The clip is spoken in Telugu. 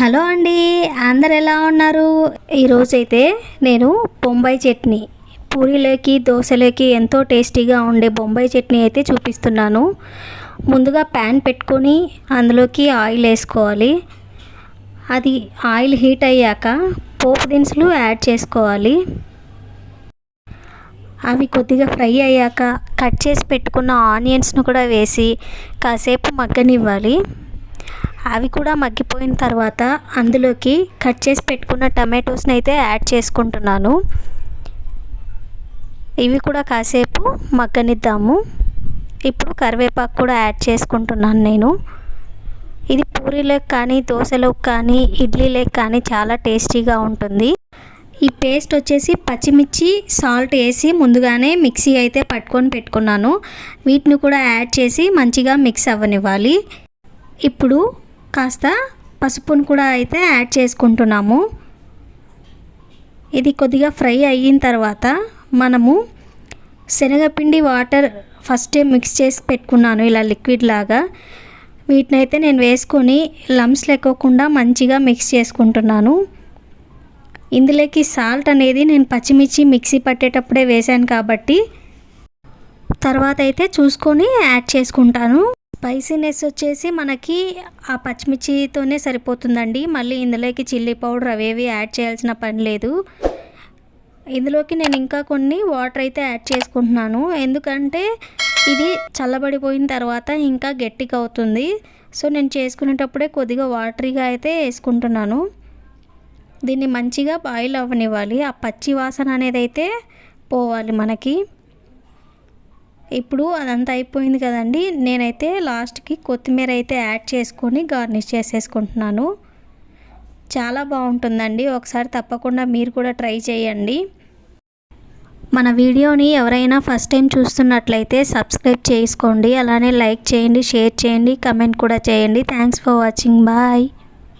హలో అండి, అందరు ఎలా ఉన్నారు? ఈరోజైతే నేను బొంబాయి చట్నీ పూరీలోకి దోశలోకి ఎంతో టేస్టీగా ఉండే బొంబాయి చట్నీ అయితే చూపిస్తున్నాను. ముందుగా ప్యాన్ పెట్టుకొని అందులోకి ఆయిల్ వేసుకోవాలి. అది ఆయిల్ హీట్ అయ్యాక పోపు దినుసులు యాడ్ చేసుకోవాలి. అవి కొద్దిగా ఫ్రై అయ్యాక కట్ చేసి పెట్టుకున్న ఆనియన్స్ను కూడా వేసి కాసేపు మగ్గనివ్వాలి. అవి కూడా మగ్గిపోయిన తర్వాత అందులోకి కట్ చేసి పెట్టుకున్న టమాటోస్ని అయితే యాడ్ చేసుకుంటున్నాను. ఇవి కూడా కాసేపు మగ్గనిద్దాము. ఇప్పుడు కరివేపాకు కూడా యాడ్ చేసుకుంటున్నాను నేను. ఇది పూరీలోకి కానీ దోశలోకి కానీ ఇడ్లీలోకి కానీ చాలా టేస్టీగా ఉంటుంది. ఈ పేస్ట్ వచ్చేసి పచ్చిమిర్చి సాల్ట్ వేసి ముందుగానే మిక్సీ అయితే పట్టుకొని పెట్టుకున్నాను. వీటిని కూడా యాడ్ చేసి మంచిగా మిక్స్ అవ్వనివ్వాలి. ఇప్పుడు కాస్త పసుపును కూడా అయితే యాడ్ చేసుకుంటున్నాము. ఇది కొద్దిగా ఫ్రై అయిన తర్వాత మనము శనగపిండి వాటర్ ఫస్ట్ మిక్స్ చేసి పెట్టుకున్నాను ఇలా లిక్విడ్ లాగా. వీటినైతే నేను వేసుకొని లమ్స్ లేకోకుండా మంచిగా మిక్స్ చేసుకుంటున్నాను. ఇందులోకి సాల్ట్ అనేది నేను పచ్చిమిర్చి మిక్సీ పట్టేటప్పుడే వేసాను కాబట్టి తర్వాత అయితే చూసుకొని యాడ్ చేసుకుంటాను. స్పైసీనెస్ వచ్చేసి మనకి ఆ పచ్చిమిర్చితోనే సరిపోతుందండి. మళ్ళీ ఇందులోకి చిల్లీ పౌడర్ అవేవి యాడ్ చేయాల్సిన పని లేదు. ఇందులోకి నేను ఇంకా కొన్ని వాటర్ అయితే యాడ్ చేసుకుంటున్నాను. ఎందుకంటే ఇది చల్లబడిపోయిన తర్వాత ఇంకా గట్టిగా అవుతుంది. సో నేను చేసుకునేటప్పుడే కొద్దిగా వాటరీగా అయితే వేసుకుంటున్నాను. దీన్ని మంచిగా బాయిల్ అవ్వనివ్వాలి. ఆ పచ్చి వాసన అనేది అయితే పోవాలి మనకి. ఇప్పుడు అదంతా అయిపోయింది కదండి. నేనైతే లాస్ట్కి కొత్తిమీర అయితే యాడ్ చేసుకొని గార్నిష్ చేసేసుకుంటున్నాను. చాలా బాగుంటుందండి. ఒకసారి తప్పకుండా మీరు కూడా ట్రై చేయండి. మన వీడియోని ఎవరైనా ఫస్ట్ టైం చూస్తున్నట్లయితే సబ్స్క్రైబ్ చేసుకోండి. అలానే లైక్ చేయండి, షేర్ చేయండి, కమెంట్ కూడా చేయండి. Thanks for watching. బాయ్.